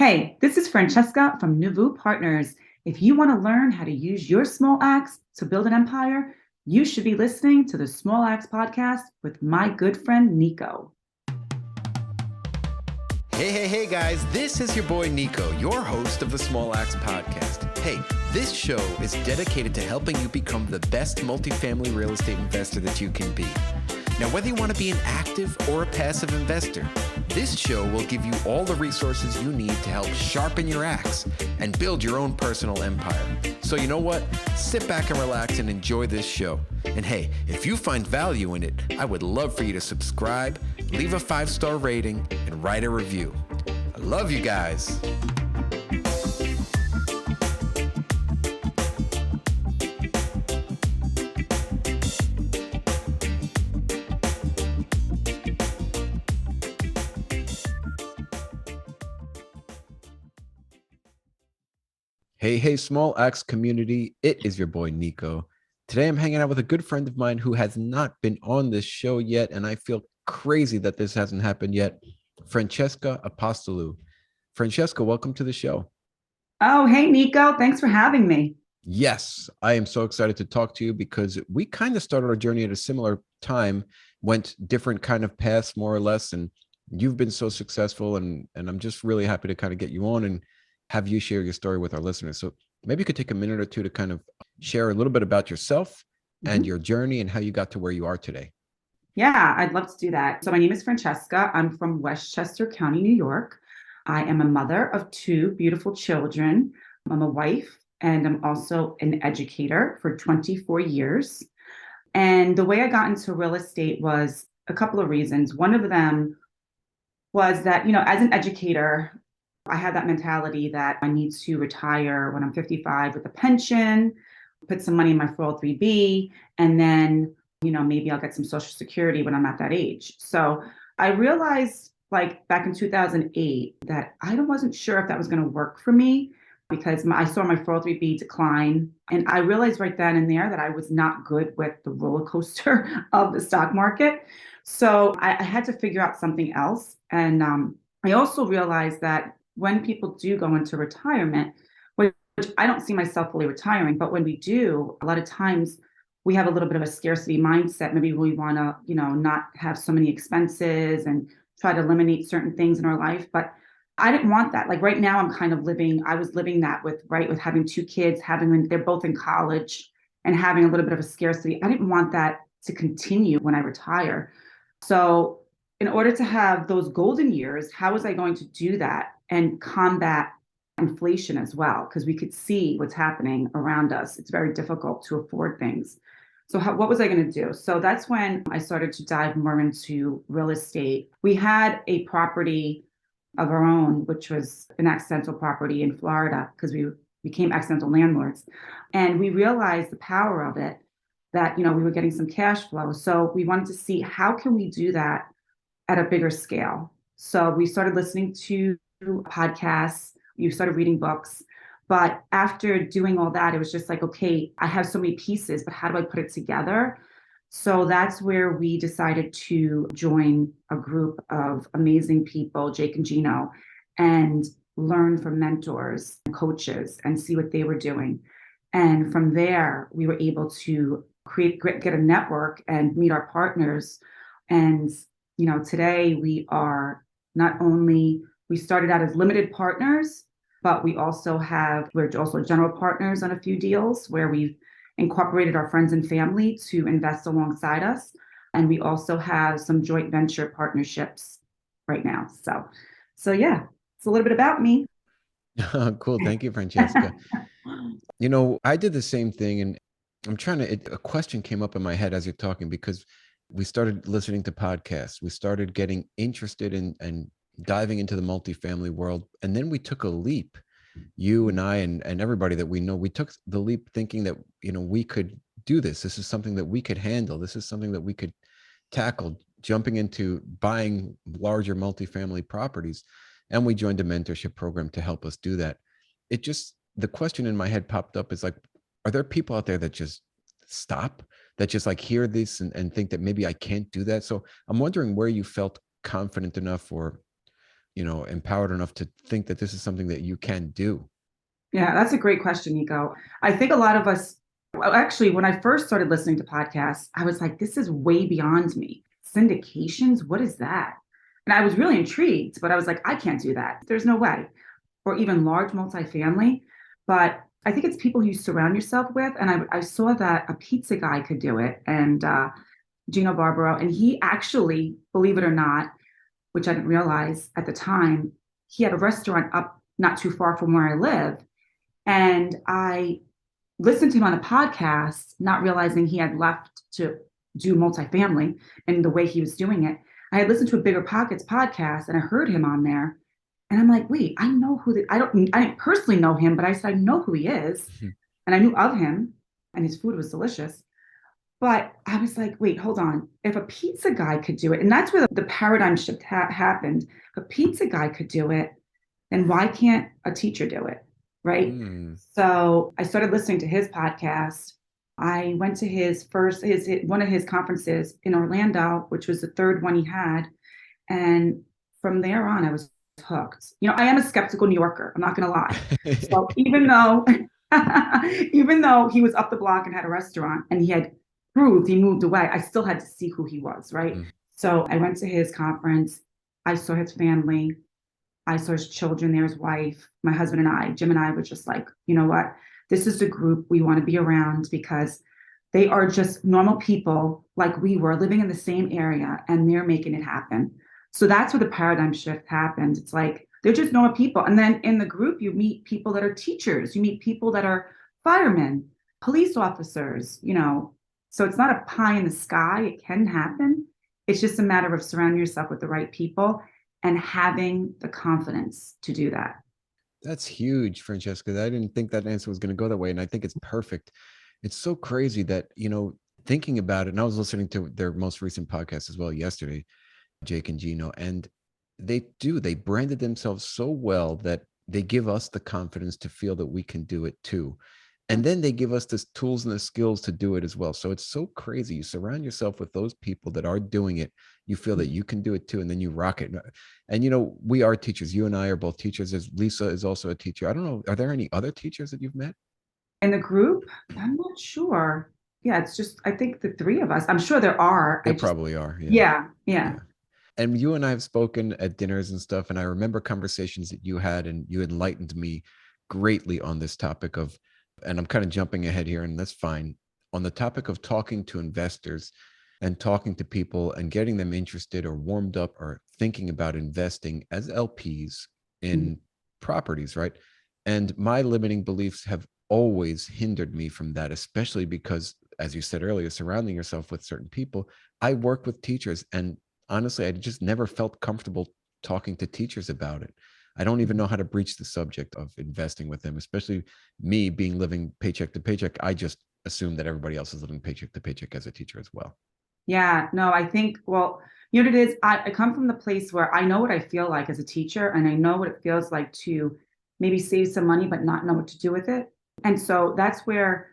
Hey, this is Francesca from Niveau Partners. If you want to learn how to use your small axe to build an empire, you should be listening to the Small Axe Podcast with my good friend Nico. Hey, guys, this is your boy Nico, your host of the Small Axe Podcast. Hey, this show is dedicated to helping you become the best multifamily real estate investor that you can be. Now, whether you want to be an active or a passive investor, this show will give you all the resources you need to help sharpen your axe and build your own personal empire. So you know what? Sit back and relax and enjoy this show. And hey, if you find value in it, I would love for you to subscribe, leave a 5-star rating, and write a review. I love you guys. Hey, Small Axe community. It is your boy, Nico. Today, I'm hanging out with a good friend of mine who has not been on this show yet, and I feel crazy that this hasn't happened yet. Francesca Apostolou. Francesca, welcome to the show. Oh, hey, Nico. Thanks for having me. Yes, I am so excited to talk to you because we kind of started our journey at a similar time, went different kind of paths, more or less, and you've been so successful, and I'm just really happy to kind of get you on and have you share your story with our listeners. So maybe you could take a minute or two to kind of share a little bit about yourself and your journey and how you got to where you are today. Yeah, I'd love to do that. So my name is Francesca. I'm from Westchester County, New York. I am a mother of 2 beautiful children. I'm a wife, and I'm also an educator for 24 years. And the way I got into real estate was a couple of reasons. One of them was that, as an educator, I had that mentality that I need to retire when I'm 55 with a pension, put some money in my 403B, and then, maybe I'll get some Social Security when I'm at that age. So I realized back in 2008 that I wasn't sure if that was going to work for me because I saw my 403B decline. And I realized right then and there that I was not good with the roller coaster of the stock market. So I had to figure out something else. And I also realized that when people do go into retirement, which I don't see myself fully retiring, but when we do, a lot of times we have a little bit of a scarcity mindset. Maybe we want to, not have so many expenses and try to eliminate certain things in our life. But I didn't want that. Right now I'm kind of I was living that with having 2 kids, they're both in college and having a little bit of a scarcity. I didn't want that to continue when I retire. So in order to have those golden years, how was I going to do that and combat inflation as well? Because we could see what's happening around us. It's very difficult to afford things. So what was I going to do? So that's when I started to dive more into real estate. We had a property of our own, which was an accidental property in Florida because we became accidental landlords. And we realized the power of it, that, we were getting some cash flow. So we wanted to see how can we do that at a bigger scale. So we started listening to podcasts, you started reading books. But after doing all that, it was just okay, I have so many pieces, but how do I put it together? So that's where we decided to join a group of amazing people, Jake and Gino, and learn from mentors and coaches and see what they were doing. And from there, we were able to get a network and meet our partners. And today we are we started out as limited partners, but we're also general partners on a few deals where we've incorporated our friends and family to invest alongside us. And we also have some joint venture partnerships right now. So yeah, it's a little bit about me. Cool. Thank you, Francesca. I did the same thing, and I'm a question came up in my head as you're talking, because we started listening to podcasts. We started getting interested in diving into the multifamily world. And then we took a leap. You and I and everybody that we know, we took the leap thinking that, we could do this. This is something that we could handle. This is something that we could tackle, jumping into buying larger multifamily properties. And we joined a mentorship program to help us do that. The question in my head popped up is are there people out there that just stop, that just hear this and think that maybe I can't do that? So I'm wondering where you felt confident enough or empowered enough to think that this is something that you can do? Yeah, that's a great question, Nico. I think a lot of us, well, actually, when I first started listening to podcasts, I was like, this is way beyond me. Syndications, what is that? And I was really intrigued, but I was like, I can't do that. There's no way. Or even large multifamily. But I think it's people you surround yourself with. And I saw that a pizza guy could do it, and Gino Barbaro. And he actually, believe it or not, which I didn't realize at the time, he had a restaurant up not too far from where I live. And I listened to him on a podcast, not realizing he had left to do multifamily and the way he was doing it. I had listened to a Bigger Pockets podcast and I heard him on there. And I'm like, wait, I know I didn't personally know him, but I said, I know who he is. And I knew of him and his food was delicious. But I was like, wait, hold on. If a pizza guy could do it, and that's where the paradigm shift happened. If a pizza guy could do it, then why can't a teacher do it? Right. Mm. So I started listening to his podcast. I went to his one of his conferences in Orlando, which was the third one he had. And from there on, I was hooked. I am a skeptical New Yorker. I'm not going to lie. So even though he was up the block and had a restaurant and he had proved he moved away, I still had to see who he was, right? Mm. So I went to his conference. I saw his family. I saw his children there, his wife, my husband and I, Jim and I were just like, you know what? This is the group we want to be around because they are just normal people like we were living in the same area and they're making it happen. So that's where the paradigm shift happened. It's like they're just normal people. And then in the group, you meet people that are teachers, you meet people that are firemen, police officers. So it's not a pie in the sky. It can happen. It's just a matter of surrounding yourself with the right people and having the confidence to do that. That's huge, Francesca. I didn't think that answer was going to go that way. And I think it's perfect. It's so crazy that, thinking about it, and I was listening to their most recent podcast as well yesterday, Jake and Gino, and they branded themselves so well that they give us the confidence to feel that we can do it too. And then they give us the tools and the skills to do it as well. So it's so crazy. You surround yourself with those people that are doing it. You feel that you can do it too, and then you rock it. And we are teachers. You and I are both teachers. As Lisa is also a teacher. I don't know. Are there any other teachers that you've met? In the group, I'm not sure. Yeah, it's just, I think the three of us. I'm sure there are. There probably are. Yeah. Yeah, yeah. Yeah. And you and I have spoken at dinners and stuff. And I remember conversations that you had, and you enlightened me greatly on this topic of, and I'm kind of jumping ahead here, and that's fine, on the topic of talking to investors and talking to people and getting them interested or warmed up or thinking about investing as LPs Mhm. in properties, right? And my limiting beliefs have always hindered me from that, especially because, as you said earlier, surrounding yourself with certain people. I work with teachers, and honestly, I just never felt comfortable talking to teachers about it. I don't even know how to breach the subject of investing with them, especially me being living paycheck to paycheck. I just assume that everybody else is living paycheck to paycheck as a teacher as well. Yeah, no, I think, well, you know what it is? I come from the place where I know what I feel like as a teacher, and I know what it feels like to maybe save some money, but not know what to do with it. And so that's where,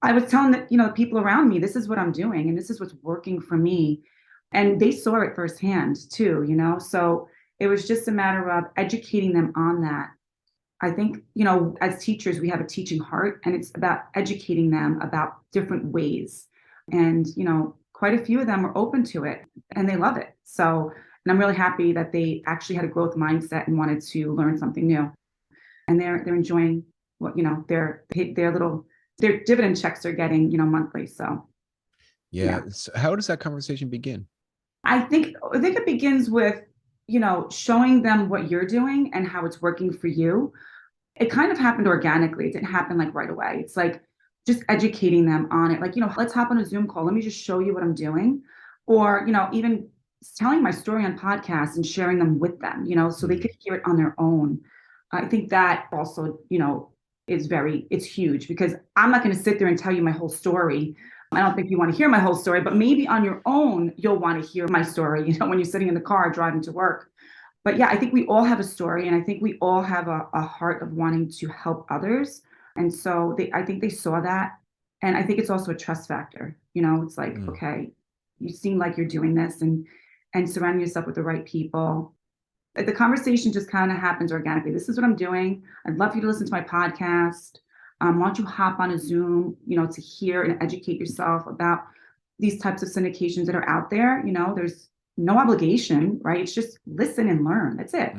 I was telling the people around me, this is what I'm doing, and this is what's working for me. And they saw it firsthand too. So it was just a matter of educating them on that. I think, as teachers, we have a teaching heart, and it's about educating them about different ways. And, quite a few of them are open to it and they love it. So, and I'm really happy that they actually had a growth mindset and wanted to learn something new. And they're enjoying what, their dividend checks they're getting, monthly. So, Yeah. yeah. So how does that conversation begin? I think it begins with, showing them what you're doing and how it's working for you. It kind of happened organically. It didn't happen like right away. It's like just educating them on it. Like, let's hop on a Zoom call. Let me just show you what I'm doing. Or, even telling my story on podcasts and sharing them with them, so they could hear it on their own. I think that also, it's huge because I'm not going to sit there and tell you my whole story. I don't think you want to hear my whole story, but maybe on your own, you'll want to hear my story, when you're sitting in the car driving to work. But yeah, I think we all have a story, and I think we all have a heart of wanting to help others. And so I think they saw that. And I think it's also a trust factor. It's like, Mm. okay, you seem like you're doing this and surrounding yourself with the right people. The conversation just kind of happens organically. This is what I'm doing. I'd love for you to listen to my podcast. Why don't you hop on a Zoom, to hear and educate yourself about these types of syndications that are out there. There's no obligation, right? It's just listen and learn. That's it.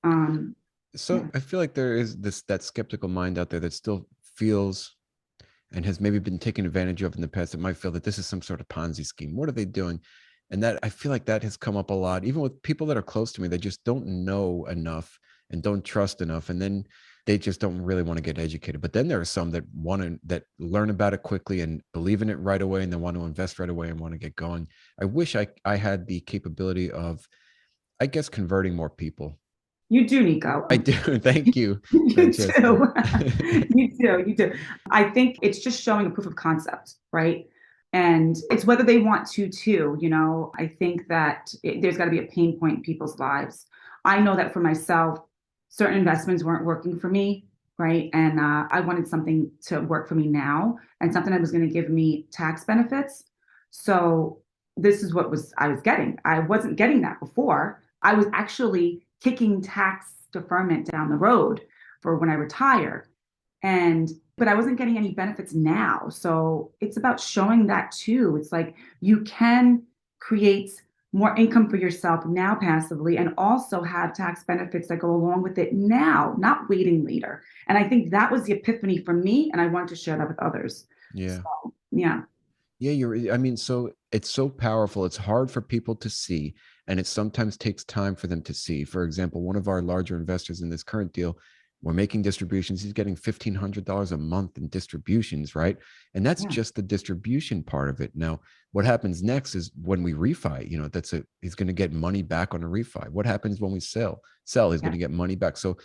Mm. Yeah. So I feel like there is that skeptical mind out there that still feels and has maybe been taken advantage of in the past that might feel that this is some sort of Ponzi scheme. What are they doing? And that I feel like that has come up a lot, even with people that are close to me. They just don't know enough and don't trust enough. And then they just don't really want to get educated. But then there are some that that learn about it quickly and believe in it right away, and they want to invest right away and want to get going. I wish I had the capability of, I guess, converting more people. You do, Nico. I do. Thank you, You Francesca. do. You do. I think it's just showing a proof of concept, right? And it's whether they want to too. I think that there's got to be a pain point in people's lives. I know that for myself, certain investments weren't working for me, right? And I wanted something to work for me now and something that was going to give me tax benefits. So this is what I was getting. I wasn't getting that before. I was actually kicking tax deferment down the road for when I retire. But I wasn't getting any benefits now. So it's about showing that too. It's like you can create more income for yourself now passively and also have tax benefits that go along with it now, not waiting later. And I think that was the epiphany for me. And I wanted to share that with others. Yeah. So, yeah. Yeah, I mean, so it's so powerful. It's hard for people to see, and it sometimes takes time for them to see. For example, one of our larger investors in this current deal, we're making distributions. He's getting $1,500 a month in distributions, right? And that's Yeah. just the distribution part of it. Now, what happens next is when we refi, he's going to get money back on a refi. What happens when we sell? He's going Yeah. to get money back. So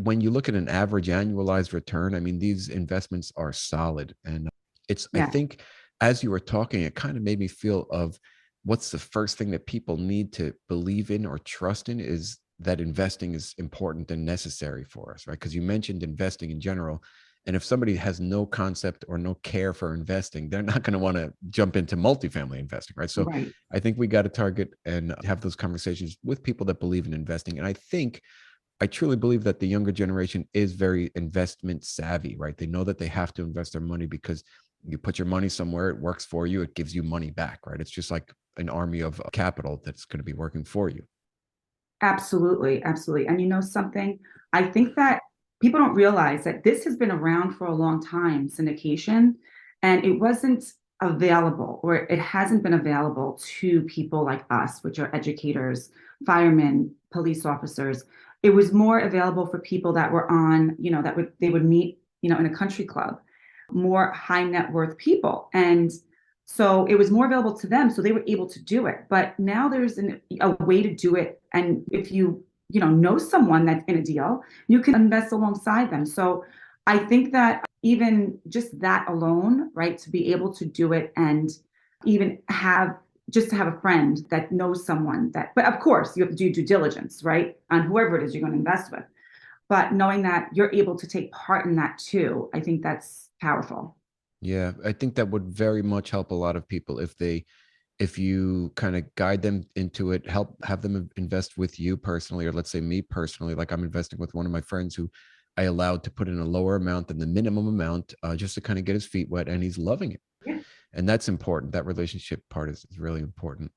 when you look at an average annualized return, I mean, these investments are solid. And I Yeah. think as you were talking, it kind of made me feel of what's the first thing that people need to believe in or trust in is that investing is important and necessary for us, right? Because you mentioned investing in general. And if somebody has no concept or no care for investing, they're not going to want to jump into multifamily investing, right? So Right. I think we got to target and have those conversations with people that believe in investing. And I truly believe that the younger generation is very investment savvy, right? They know that they have to invest their money because you put your money somewhere, it works for you, it gives you money back, right? It's just like an army of capital that's going to be working for you. Absolutely. Absolutely. And you know something? I think that people don't realize that this has been around for a long time, syndication, and it wasn't available or it hasn't been available to people like us, which are educators, firemen, police officers. It was more available for people that were on, they would meet, in a country club, more high net worth people. And so it was more available to them, so they were able to do it. But now there's a way to do it, and if you know someone that's in a deal, you can invest alongside them. So I think that even just that alone, right, to be able to do it and even to have a friend that knows someone that, but of course you have to do due diligence, right, on whoever it is you're going to invest with. But knowing that you're able to take part in that too, I think that's powerful. Yeah, I think that would very much help a lot of people if you kind of guide them into it, help have them invest with you personally, or let's say me personally, like I'm investing with one of my friends who I allowed to put in a lower amount than the minimum amount, just to kind of get his feet wet, and he's loving it. Yeah, And that's important. That relationship part is really important.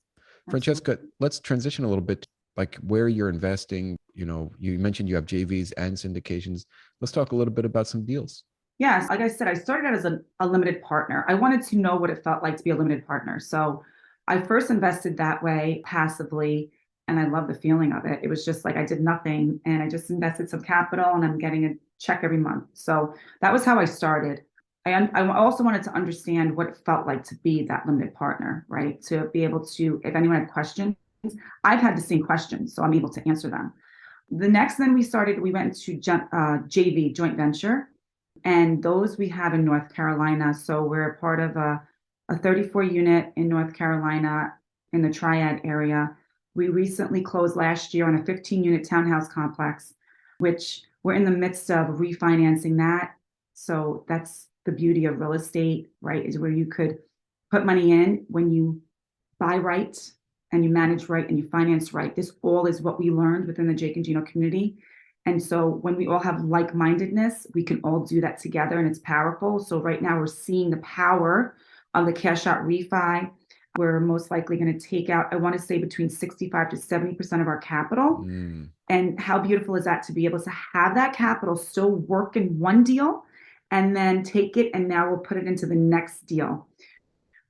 Francesca, absolutely. let's transition a little bit, like where you're investing. You mentioned you have JVs and syndications. Let's talk a little bit about some deals. Yes, like I said, I started out as a limited partner. I wanted to know what it felt like to be a limited partner. So I first invested that way passively, and I love the feeling of it. It was just like I did nothing and I just invested some capital and I'm getting a check every month. So that was how I started. I also wanted to understand what it felt like to be that limited partner, right? To be able to, if anyone had questions, I've had the same questions, so I'm able to answer them. The next then we went to JV, joint venture, and those we have in North Carolina. So we're a part of a 34 unit in North Carolina in the Triad area. We recently closed last year on a 15 unit townhouse complex, which we're in the midst of refinancing that. So that's the beauty of real estate, right? Is where you could put money in when you buy right and you manage right and you finance right, this all is what we learned within the Jake and Gino community. And so when we all have like-mindedness, we can all do that together and it's powerful. So right now we're seeing the power of the cash out refi. We're most likely going to take out, I want to say between 65 to 70% of our capital. Mm. And how beautiful is that to be able to have that capital still work in one deal and then take it and now we'll put it into the next deal,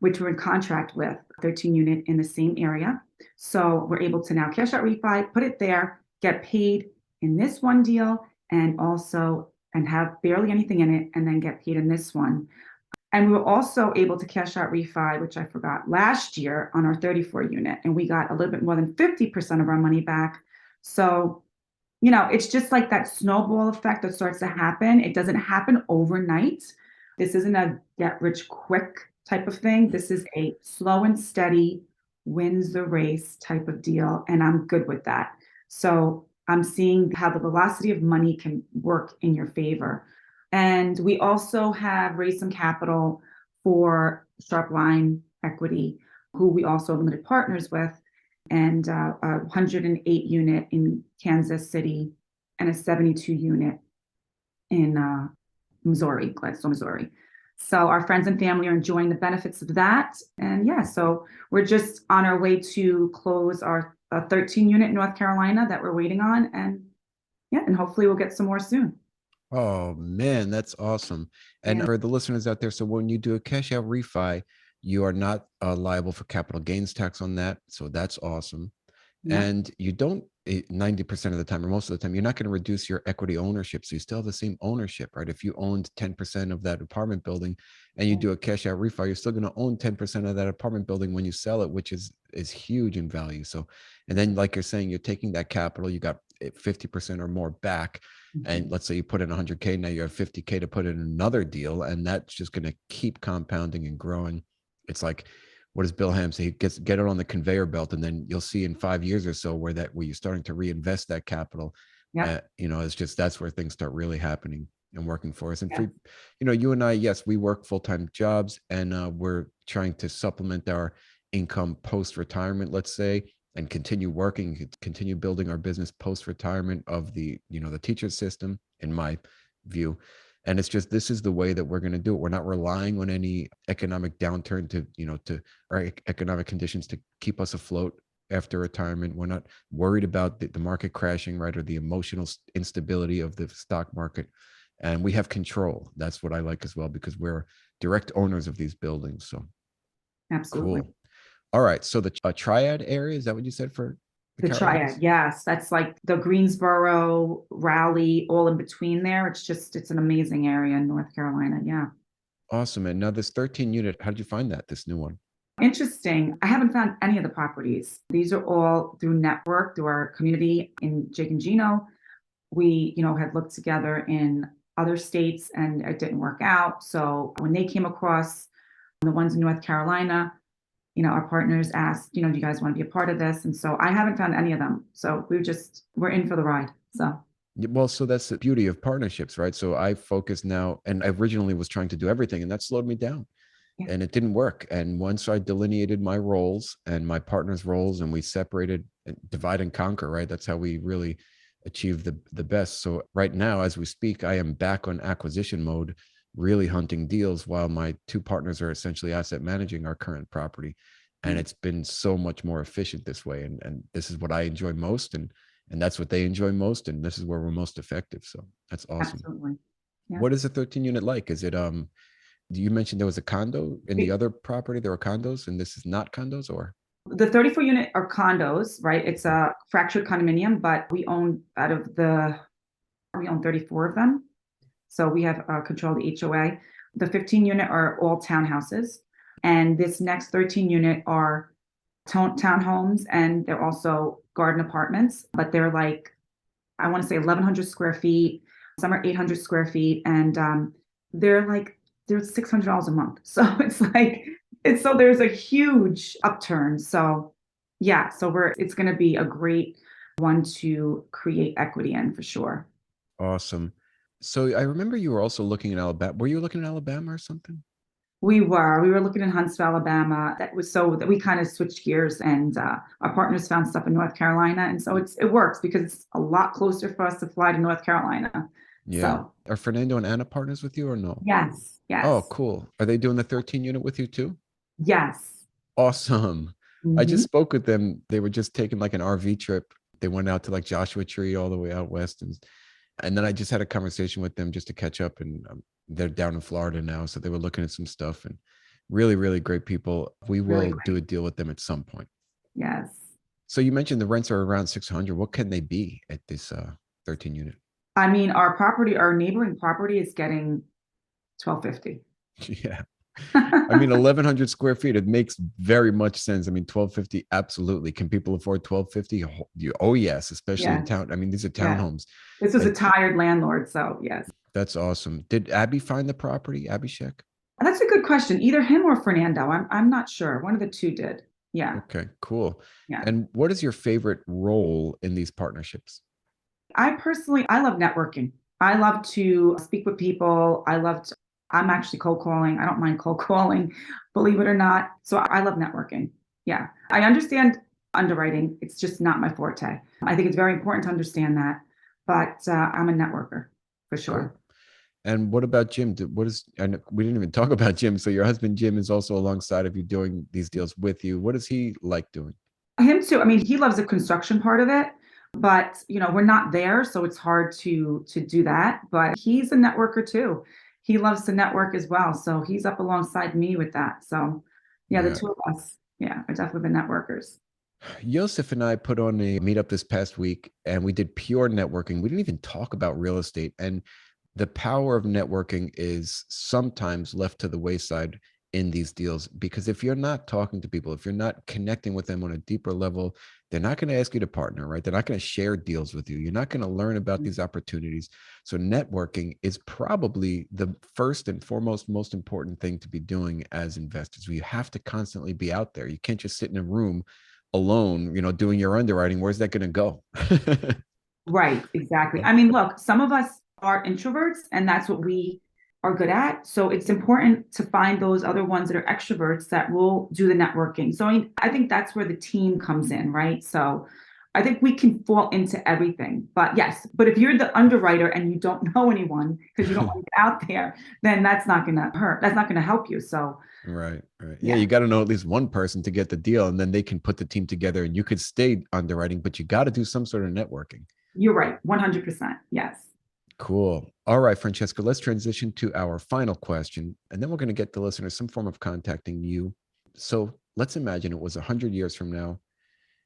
which we're in contract with, 13 unit in the same area. So we're able to now cash out refi, put it there, get paid in this one deal, and also and have barely anything in it, and then get paid in this one. And we were also able to cash out refi, which I forgot, last year on our 34 unit, and we got a little bit more than 50% of our money back. So, it's just like that snowball effect that starts to happen. It doesn't happen overnight. This isn't a get rich quick type of thing. This is a slow and steady wins the race type of deal. And I'm good with that. So I'm seeing how the velocity of money can work in your favor. And we also have raised some capital for Sharp Line Equity, who we also have limited partners with, and a 108 unit in Kansas City and a 72 unit in Missouri, Gladstone, Missouri. So our friends and family are enjoying the benefits of that. And yeah, so we're just on our way to close our 13 unit in North Carolina that we're waiting on. And yeah, and hopefully we'll get some more soon. Oh man, that's awesome. And Yeah. for the listeners out there, so when you do a cash out refi, you are not liable for capital gains tax on that. So that's awesome. Yep. And you don't 90% of the time or most of the time, you're not going to reduce your equity ownership. So you still have the same ownership, right? If you owned 10% of that apartment building and you do a cash out refi, you're still going to own 10% of that apartment building when you sell it, which is huge in value. So, and then like you're saying, you're taking that capital, you got 50% or more back. And let's say you put in 100K, now you have 50K to put in another deal. And that's just going to keep compounding and growing. It's like, what does Bill Ham say? He get it on the conveyor belt, and then you'll see in 5 years or so where you're starting to reinvest that capital. Yep. It's just that's where things start really happening and working for us. And Yeah. for you and I, yes, we work full-time jobs, and we're trying to supplement our income post-retirement, let's say, and continue working, continue building our business post-retirement of the the teacher system, in my view. And it's just, this is the way that we're going to do it. We're not relying on any economic downturn or economic conditions to keep us afloat after retirement. We're not worried about the market crashing, right? Or the emotional instability of the stock market. And we have control. That's what I like as well, because we're direct owners of these buildings. So Absolutely. cool. All right. So the triad area, is that what you said for the The Carolinas? Triad, yes. That's like the Greensboro, Raleigh, all in between there. It's an amazing area in North Carolina. Yeah. Awesome. And now this 13 unit, how did you find this new one? Interesting. I haven't found any of the properties. These are all through network, through our community in Jake and Gino. We, had looked together in other states and it didn't work out. So when they came across the ones in North Carolina, our partners asked, do you guys want to be a part of this? And so I haven't found any of them. So we're in for the ride. So Well, so that's the beauty of partnerships, right? So I focus now, and I originally was trying to do everything, and that slowed me down. yeah, And it didn't work. And once I delineated my roles and my partner's roles, and we separated, divide and conquer, right? That's how we really achieve the best. So right now, as we speak, I am back on acquisition mode, really hunting deals, while my two partners are essentially asset managing our current property. And yeah, it's been so much more efficient this way. And this is what I enjoy most. And that's what they enjoy most. And this is where we're most effective. So that's awesome. absolutely. Yeah. What is a 13 unit like? Is it you mentioned there was a condo in the other property? There were condos, and this is not condos, or? The 34 unit are condos, right? It's a fractured condominium, but we own 34 of them. So we have control of the HOA. The 15 unit are all townhouses. And this next 13 unit are townhomes, and they're also garden apartments, but they're like, I want to say 1,100 square feet. Some are 800 square feet. And they're $600 a month. So so there's a huge upturn. So yeah, it's going to be a great one to create equity in for sure. Awesome. So I remember you were also looking in Alabama. Were you looking in Alabama or something? We were looking in Huntsville, Alabama. That was so that we kind of switched gears, and our partners found stuff in North Carolina, and so it works because it's a lot closer for us to fly to North Carolina. Yeah. So Are Fernando and Anna partners with you or no? yes, Oh, yes, cool. Are they doing the 13 unit with you too? yes. Awesome. I just Hmm. spoke with them. They were just taking like an RV trip. They went out to like Joshua Tree all the way out west. And then I just had a conversation with them just to catch up. And they're down in Florida now. So they were looking at some stuff and really, really great people. We Really will do great. a deal with them at some point. Yes. So you mentioned the rents are around 600. What can they be at this 13 unit? I mean, our neighboring property is getting 1250. Yeah. I mean, 1,100 square feet, it makes very much sense. I mean, 1,250, absolutely. Can people afford 1,250? Oh, yes, especially in Yes, town. I mean, these are yes. townhomes. This was a Like, tired landlord, so yes. that's awesome. Did Abby find the property, Abby Sheck? That's a good question. Either him or Fernando. I'm not sure. One of the two did. Yeah, Okay, cool. yeah. And what is your favorite role in these partnerships? I love networking. I love to speak with people. I'm actually cold calling. I don't mind cold calling, believe it or not. So I love networking. Yeah. I understand underwriting. It's just not my forte. I think it's very important to understand that, but I'm a networker for sure. Cool. And what about Jim? I know we didn't even talk about Jim. So your husband Jim is also alongside of you doing these deals with you. What does he like doing? Him too. I mean, he loves the construction part of it, but we're not there, so it's hard to do that. But he's a networker too. He loves to network as well, so he's up alongside me with that. So, yeah, the Yeah. two of us, yeah, are definitely the networkers. Yosef and I put on a meetup this past week and we did pure networking. We didn't even talk about real estate. And the power of networking is sometimes left to the wayside in these deals because if you're not talking to people, if you're not connecting with them on a deeper level, they're not going to ask you to partner, right? They're not going to share deals with you. You're not going to learn about these opportunities. So, networking is probably the first and foremost, most important thing to be doing as investors. You have to constantly be out there. You can't just sit in a room alone, doing your underwriting. Where's that going to go? Right, exactly. I mean, look, some of us are introverts, and that's what we are good at. So it's important to find those other ones that are extroverts that will do the networking. So I think that's where the team comes in, right? So I think we can fall into everything. But yes, but if you're the underwriter and you don't know anyone because you don't want to get out there, then that's not going to hurt. That's not going to help you. So Right, right. Yeah, yeah, you got to know at least one person to get the deal, and then they can put the team together and you could stay underwriting, but you got to do some sort of networking. you're right. 100%. Yes. Cool. All right, Francesca, let's transition to our final question, and then we're going to get the listeners some form of contacting you. So let's imagine it was 100 years from now.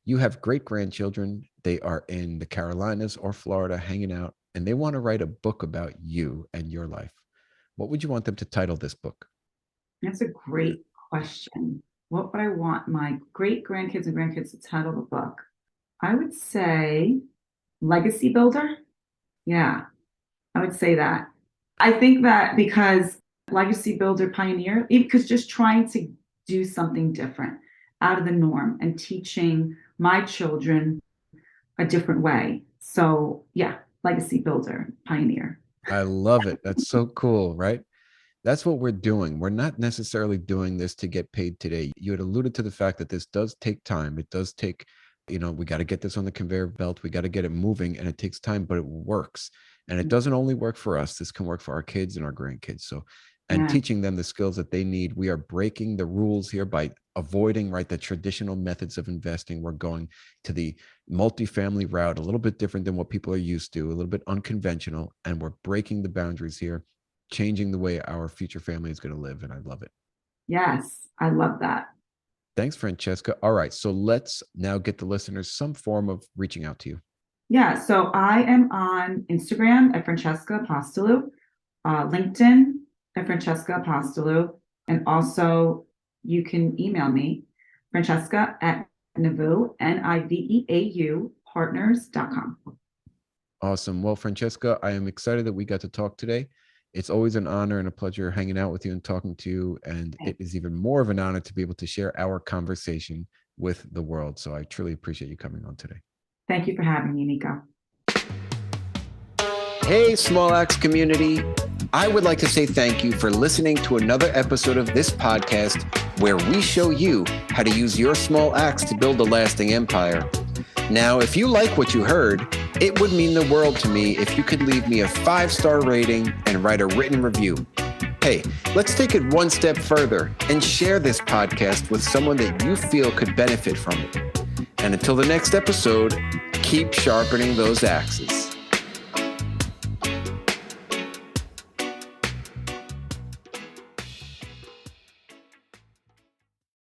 You have great grandchildren. They are in the Carolinas or Florida hanging out, and they want to write a book about you and your life. What would you want them to title this book? That's a great question. What would I want my great grandkids and grandkids to title the book? I would say Legacy Builder. Yeah, I would say that. I think that because Legacy Builder Pioneer, because just trying to do something different out of the norm and teaching my children a different way. So, yeah, Legacy Builder Pioneer. I love it. That's so cool, right? That's what we're doing. We're not necessarily doing this to get paid today. You had alluded to the fact that this does take time. It does take, we got to get this on the conveyor belt. We got to get it moving and it takes time, but it works. And it doesn't only work for us. This can work for our kids and our grandkids. So, and Yeah. teaching them the skills that they need. We are breaking the rules here by avoiding, right, the traditional methods of investing. We're going to the multifamily route, a little bit different than what people are used to, a little bit unconventional. And we're breaking the boundaries here, changing the way our future family is going to live. And I love it. Yes, I love that. Thanks, Francesca. All right. So let's now get the listeners some form of reaching out to you. Yeah, so I am on Instagram at Francesca Apostolou, LinkedIn at Francesca Apostolou, and also you can email me, Francesca at Niveau, Niveau partners.com. Awesome. Well, Francesca, I am excited that we got to talk today. It's always an honor and a pleasure hanging out with you and talking to you. And it is even more of an honor to be able to share our conversation with the world. So I truly appreciate you coming on today. Thank you for having me, Nico. Hey, Small Axe community. I would like to say thank you for listening to another episode of this podcast where we show you how to use your small axe to build a lasting empire. Now, if you like what you heard, it would mean the world to me if you could leave me a 5-star rating and write a written review. Hey, let's take it one step further and share this podcast with someone that you feel could benefit from it. And until the next episode, keep sharpening those axes.